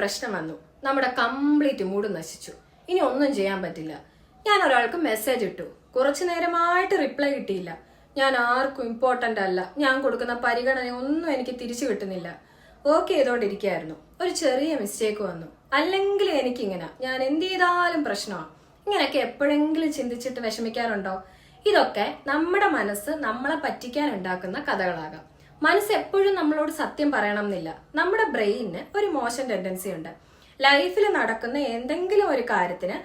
പ്രശ്നം വന്നു. നമ്മുടെ കംപ്ലീറ്റ് മൂഡ് നശിച്ചു. ഇനി ഒന്നും ചെയ്യാൻ പറ്റില്ല. ഞാൻ ഒരാൾക്ക് മെസ്സേജ് ഇട്ടു. കുറച്ചു നേരമായിട്ട് റിപ്ലൈ കിട്ടിയില്ല. ഞാൻ ആർക്കും ഇമ്പോർട്ടന്റ് അല്ല. ഞാൻ കൊടുക്കുന്ന പരിഗണന ഒന്നും എനിക്ക് തിരിച്ചു കിട്ടുന്നില്ല. വർക്ക് ചെയ്തോണ്ടിരിക്കുകയായിരുന്നു. ഒരു ചെറിയ മിസ്റ്റേക്ക് വന്നു. അല്ലെങ്കിൽ എനിക്കിങ്ങനെ ഞാൻ എന്ത് ചെയ്താലും പ്രശ്നമാണ്. ഇങ്ങനെയൊക്കെ എപ്പോഴെങ്കിലും ചിന്തിച്ചിട്ട് വിഷമിക്കാറുണ്ടോ? ഇതൊക്കെ നമ്മുടെ മനസ്സ് നമ്മളെ പറ്റിക്കാൻ ഉണ്ടാക്കുന്ന കഥകളാകാം. മനസ്സ് എപ്പോഴും നമ്മളോട് സത്യം പറയണം എന്നില്ല. നമ്മുടെ ബ്രെയിനിന് ഒരു മോശം ടെൻഡൻസി ഉണ്ട്. ലൈഫിൽ നടക്കുന്ന എന്തെങ്കിലും ഒരു കാര്യത്തിന്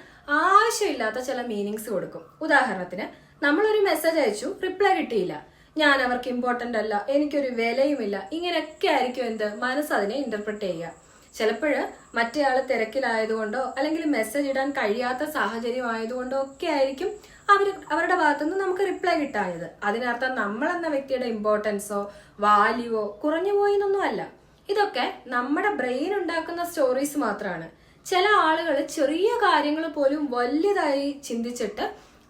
ആവശ്യമില്ലാത്ത ചില മീനിങ്സ് കൊടുക്കും. ഉദാഹരണത്തിന്, നമ്മളൊരു മെസ്സേജ് അയച്ചു, റിപ്ലൈ കിട്ടിയില്ല. ഞാൻ അവർക്ക് ഇമ്പോർട്ടന്റ് അല്ല, എനിക്കൊരു വിലയുമില്ല, ഇങ്ങനെയൊക്കെ ആയിരിക്കും മനസ്സ് അതിനെ ഇന്റർപ്രറ്റ് ചെയ്യുക. ചിലപ്പോഴ് മറ്റേയാള് തിരക്കിലായതുകൊണ്ടോ അല്ലെങ്കിൽ മെസ്സേജ് ഇടാൻ കഴിയാത്ത സാഹചര്യം ആയതുകൊണ്ടോ ഒക്കെ ആയിരിക്കും അവരുടെ ഭാഗത്തുനിന്ന് നമുക്ക് റിപ്ലൈ കിട്ടാഞ്ഞത്. അതിനർത്ഥം നമ്മൾ എന്ന വ്യക്തിയുടെ ഇമ്പോർട്ടൻസോ വാല്യൂവോ കുറഞ്ഞു പോയെന്നൊന്നും അല്ല. ഇതൊക്കെ നമ്മുടെ ബ്രെയിൻ ഉണ്ടാക്കുന്ന സ്റ്റോറീസ് മാത്രമാണ്. ചില ആളുകൾ ചെറിയ കാര്യങ്ങൾ പോലും വലുതായി ചിന്തിച്ചിട്ട്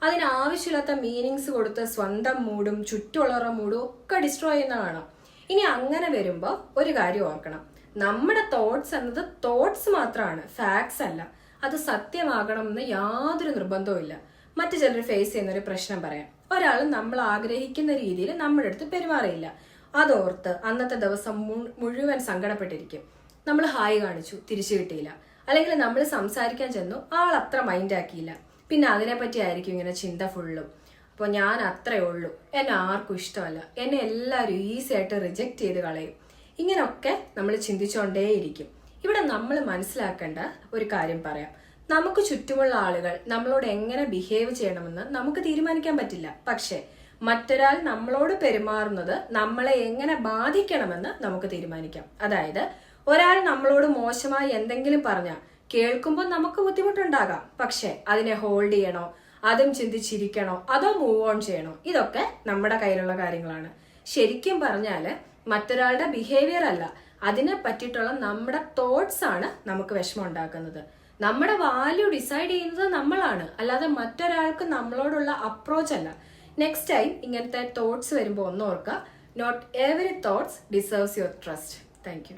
അതിനാവശ്യമില്ലാത്ത മീനിങ്സ് കൊടുത്ത് സ്വന്തം മൂഡും ചുറ്റുമുള്ളവരുടെ മൂഡും ഒക്കെ ഡിസ്ട്രോയ് ചെയ്യുന്ന കാണാം. ഇനി അങ്ങനെ വരുമ്പോൾ ഒരു കാര്യം ഓർക്കണം, നമ്മുടെ തോട്ട്സ് എന്നത് തോട്ട്സ് മാത്രമാണ്, ഫാക്ട്സ് അല്ല. അത് സത്യമാകണം എന്ന് യാതൊരു നിർബന്ധവും ഇല്ല. മറ്റു ചിലർ ഫേസ് ചെയ്യുന്ന ഒരു പ്രശ്നം പറയാം. ഒരാൾ നമ്മൾ ആഗ്രഹിക്കുന്ന രീതിയിൽ നമ്മുടെ അടുത്ത് പെരുമാറിയില്ല. അതോർത്ത് അന്നത്തെ ദിവസം മുഴുവൻ സങ്കടപ്പെട്ടിരിക്കും. നമ്മൾ ഹായ് കാണിച്ചു, തിരിച്ചു കിട്ടിയില്ല. അല്ലെങ്കിൽ നമ്മൾ സംസാരിക്കാൻ ചെന്നു, ആൾ അത്ര മൈൻഡ് ആക്കിയില്ല. പിന്നെ അതിനെപ്പറ്റി ആയിരിക്കും ഇങ്ങനെ ചിന്ത ഫുള്ളും. അപ്പോൾ ഞാൻ അത്രയേ ഉള്ളൂ, എന്നെ ആർക്കും ഇഷ്ടമല്ല, എന്നെ എല്ലാവരും ഈസി ആയിട്ട് റിജക്റ്റ് ചെയ്ത് കളയും. ഇങ്ങനെയൊക്കെ നമ്മൾ ചിന്തിച്ചുകൊണ്ടേയിരിക്കും. ഇവിടെ നമ്മൾ മനസ്സിലാക്കേണ്ട ഒരു കാര്യം പറയാം. നമുക്ക് ചുറ്റുമുള്ള ആളുകൾ നമ്മളോട് എങ്ങനെ ബിഹേവ് ചെയ്യണമെന്ന് നമുക്ക് തീരുമാനിക്കാൻ പറ്റില്ല. പക്ഷെ മറ്റൊരാൾ നമ്മളോട് പെരുമാറുന്നത് നമ്മളെ എങ്ങനെ ബാധിക്കണമെന്ന് നമുക്ക് തീരുമാനിക്കാം. അതായത്, ഒരാൾ നമ്മളോട് മോശമായി എന്തെങ്കിലും പറഞ്ഞാൽ കേൾക്കുമ്പോൾ നമുക്ക് ബുദ്ധിമുട്ടുണ്ടാകാം. പക്ഷെ അതിനെ ഹോൾഡ് ചെയ്യണോ, അതും ചിന്തിച്ചിരിക്കണോ, അതോ മൂവ് ഓൺ ചെയ്യണോ, ഇതൊക്കെ നമ്മുടെ കയ്യിലുള്ള കാര്യങ്ങളാണ്. ശരിക്കും പറഞ്ഞാല് മറ്റൊരാളുടെ ബിഹേവിയർ അല്ല, അതിനെ പറ്റിയിട്ടുള്ള നമ്മുടെ തോട്ട്സ് ആണ് നമുക്ക് വിഷമം ഉണ്ടാക്കുന്നത്. നമ്മുടെ വാല്യൂ ഡിസൈഡ് ചെയ്യുന്നത് നമ്മളാണ്, അല്ലാതെ മറ്റൊരാൾക്ക് നമ്മളോടുള്ള അപ്രോച്ച് അല്ല. നെക്സ്റ്റ് ടൈം ഇങ്ങനത്തെ തോട്ട്സ് വരുമ്പോൾ ഒന്ന് ഓർക്കുക, not every thoughts deserves your trust. Thank U.